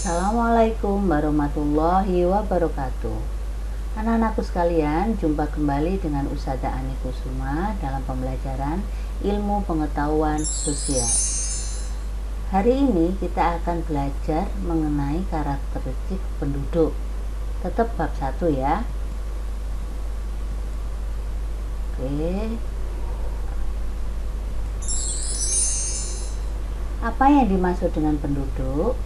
Assalamualaikum warahmatullahi wabarakatuh. Anak-anakku sekalian, jumpa kembali dengan Ustazah Ani Kusuma dalam pembelajaran ilmu pengetahuan sosial. Hari ini kita akan belajar mengenai karakteristik penduduk. Tetap bab 1 ya. Oke. Apa yang dimaksud dengan penduduk?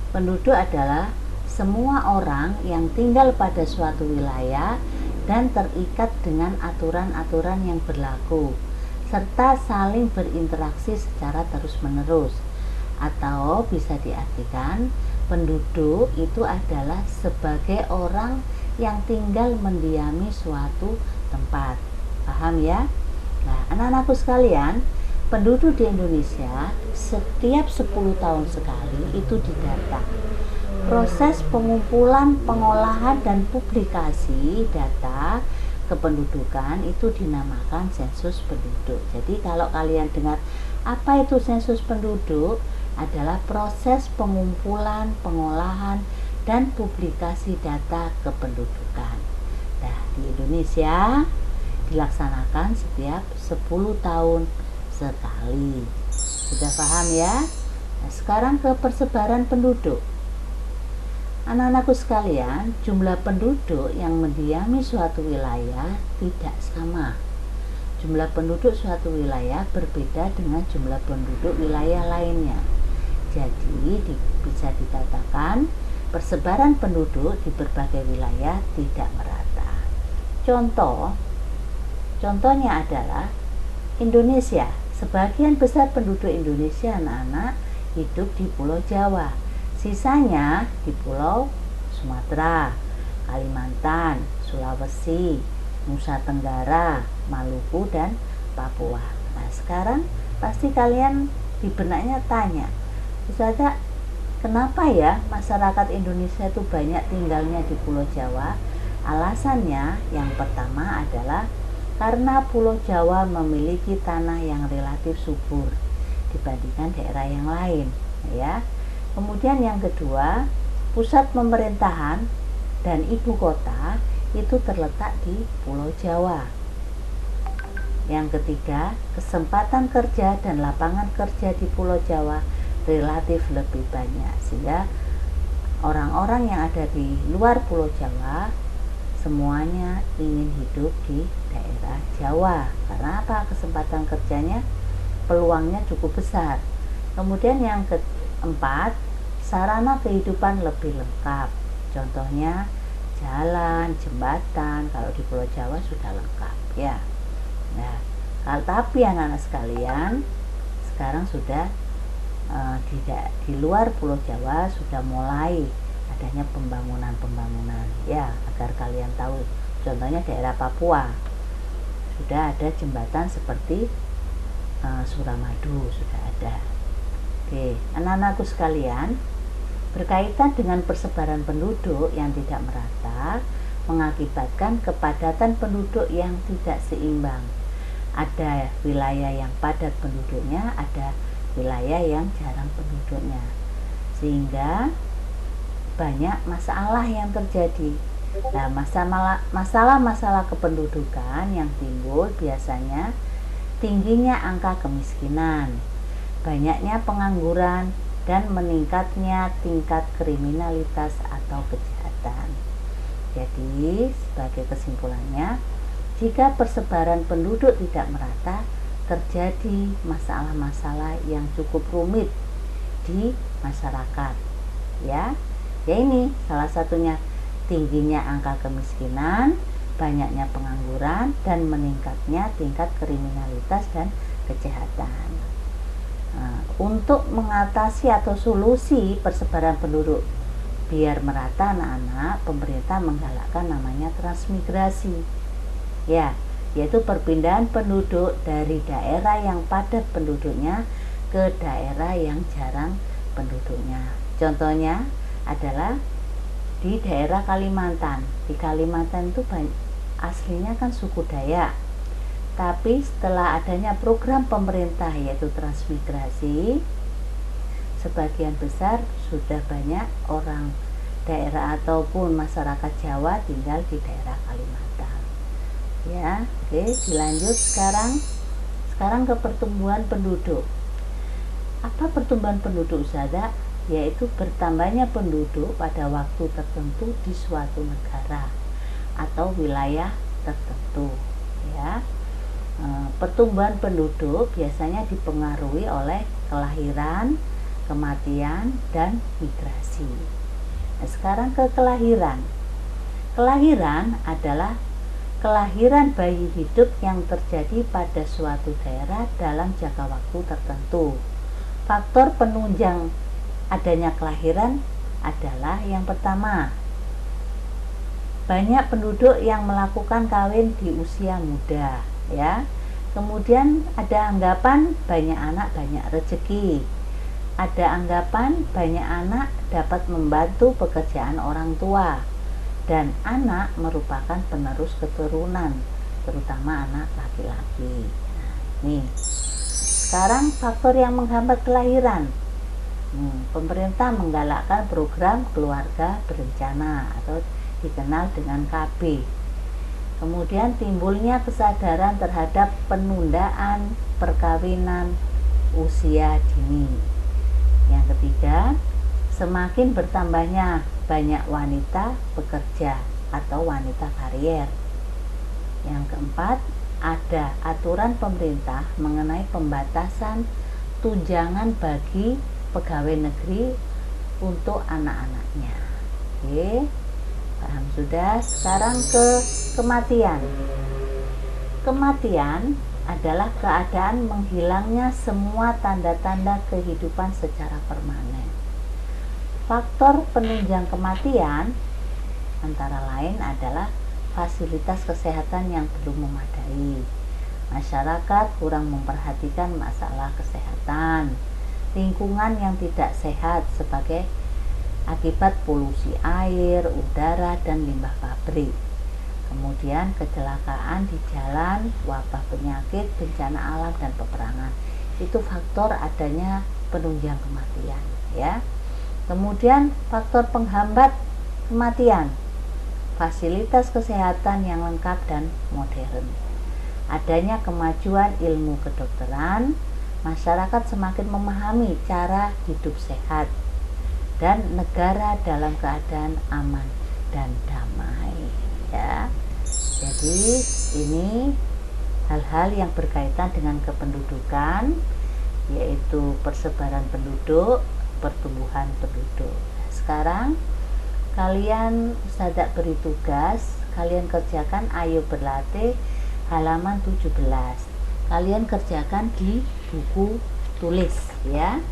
Penduduk adalah semua orang yang tinggal pada suatu wilayah dan terikat dengan aturan-aturan yang berlaku, serta saling berinteraksi secara terus-menerus. Atau bisa diartikan, penduduk itu adalah sebagai orang yang tinggal mendiami suatu tempat. Paham ya? Nah, anak-anakku sekalian, penduduk di Indonesia setiap 10 tahun sekali itu didata. Proses pengumpulan, pengolahan, dan publikasi data kependudukan itu dinamakan sensus penduduk. Jadi kalau kalian dengar apa itu sensus penduduk, adalah proses pengumpulan, pengolahan, dan publikasi data kependudukan. Nah, di Indonesia dilaksanakan setiap 10 tahun sekali. Sudah paham ya? Nah, sekarang ke persebaran penduduk. Anak-anakku sekalian, jumlah penduduk yang mendiami suatu wilayah tidak sama. Jumlah penduduk suatu wilayah berbeda dengan jumlah penduduk wilayah lainnya. Jadi bisa dikatakan persebaran penduduk di berbagai wilayah tidak merata. Contohnya adalah Indonesia. Sebagian besar penduduk Indonesia anak-anak hidup di Pulau Jawa. Sisanya di Pulau Sumatera, Kalimantan, Sulawesi, Nusa Tenggara, Maluku, dan Papua. Nah, sekarang pasti kalian di benaknya tanya, Ustazah, kenapa ya masyarakat Indonesia itu banyak tinggalnya di Pulau Jawa? Alasannya yang pertama adalah karena Pulau Jawa memiliki tanah yang relatif subur dibandingkan daerah yang lain, ya. Kemudian yang kedua, pusat pemerintahan dan ibu kota itu terletak di Pulau Jawa. Yang ketiga, kesempatan kerja dan lapangan kerja di Pulau Jawa relatif lebih banyak, sehingga orang-orang yang ada di luar Pulau Jawa semuanya ingin hidup di daerah Jawa. Karena apa? Kesempatan kerjanya, peluangnya cukup besar. Kemudian yang keempat, sarana kehidupan lebih lengkap. Contohnya jalan, jembatan, kalau di Pulau Jawa sudah lengkap ya. Nah, tapi anak-anak sekalian, sekarang sudah di luar Pulau Jawa sudah mulai adanya pembangunan ya, agar kalian tahu. Contohnya daerah Papua sudah ada jembatan seperti Suramadu, sudah ada. Oke, anak-anakku sekalian, berkaitan dengan persebaran penduduk yang tidak merata mengakibatkan kepadatan penduduk yang tidak seimbang. Ada wilayah yang padat penduduknya, ada wilayah yang jarang penduduknya, sehingga banyak masalah yang terjadi. Nah, masalah-masalah kependudukan yang timbul biasanya tingginya angka kemiskinan, banyaknya pengangguran, dan meningkatnya tingkat kriminalitas atau kejahatan. Jadi, sebagai kesimpulannya, jika persebaran penduduk tidak merata, terjadi masalah-masalah yang cukup rumit di masyarakat. Ya ini salah satunya tingginya angka kemiskinan, banyaknya pengangguran, dan meningkatnya tingkat kriminalitas dan kejahatan. Nah, untuk mengatasi atau solusi persebaran penduduk biar merata anak-anak, pemerintah menggalakkan namanya transmigrasi, ya, yaitu perpindahan penduduk dari daerah yang padat penduduknya ke daerah yang jarang penduduknya. Contohnya adalah di daerah Kalimantan. Di Kalimantan itu aslinya kan suku Dayak, tapi setelah adanya program pemerintah yaitu transmigrasi, sebagian besar sudah banyak orang daerah ataupun masyarakat Jawa tinggal di daerah Kalimantan. Ya, oke, dilanjut sekarang ke pertumbuhan penduduk. Apa pertumbuhan penduduk, Ustazah? Yaitu bertambahnya penduduk pada waktu tertentu di suatu negara atau wilayah tertentu. Ya, pertumbuhan penduduk biasanya dipengaruhi oleh kelahiran, kematian, dan migrasi. Nah, sekarang ke kelahiran. Kelahiran adalah kelahiran bayi hidup yang terjadi pada suatu daerah dalam jangka waktu tertentu. Faktor penunjang adanya kelahiran adalah yang pertama, banyak penduduk yang melakukan kawin di usia muda, ya. Kemudian ada anggapan banyak anak banyak rezeki. Ada anggapan banyak anak dapat membantu pekerjaan orang tua, dan anak merupakan penerus keturunan, terutama anak laki-laki. Nah, nih, sekarang faktor yang menghambat kelahiran. Pemerintah menggalakkan program keluarga berencana atau dikenal dengan KB. Kemudian timbulnya kesadaran terhadap penundaan perkawinan usia dini. Yang ketiga, semakin bertambahnya banyak wanita bekerja atau wanita karier. Yang keempat, ada aturan pemerintah mengenai pembatasan tunjangan bagi pegawai negeri untuk anak-anaknya. Oke, paham sudah? Sekarang ke kematian. Kematian adalah keadaan menghilangnya semua tanda-tanda kehidupan secara permanen. Faktor penunjang kematian antara lain adalah fasilitas kesehatan yang belum memadai, masyarakat kurang memperhatikan masalah kesehatan, lingkungan yang tidak sehat sebagai akibat polusi air, udara, dan limbah pabrik. Kemudian kecelakaan di jalan, wabah penyakit, bencana alam, dan peperangan. Itu faktor adanya penunjang kematian, ya. Kemudian faktor penghambat kematian, fasilitas kesehatan yang lengkap dan modern. Adanya kemajuan ilmu kedokteran, masyarakat semakin memahami cara hidup sehat, dan negara dalam keadaan aman dan damai, ya. Jadi ini hal-hal yang berkaitan dengan kependudukan, yaitu persebaran penduduk, pertumbuhan penduduk. Sekarang kalian Ustazah beri tugas, kalian kerjakan Ayo Berlatih halaman 17. Kalian kerjakan di buku tulis, ya.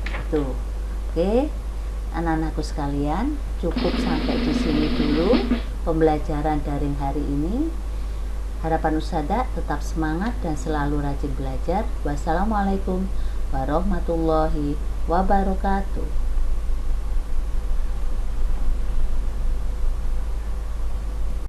Itu. Oke, anak-anakku sekalian, cukup sampai di sini dulu pembelajaran daring hari ini. Harapan Ustazah tetap semangat dan selalu rajin belajar. Wassalamualaikum warahmatullahi wabarakatuh.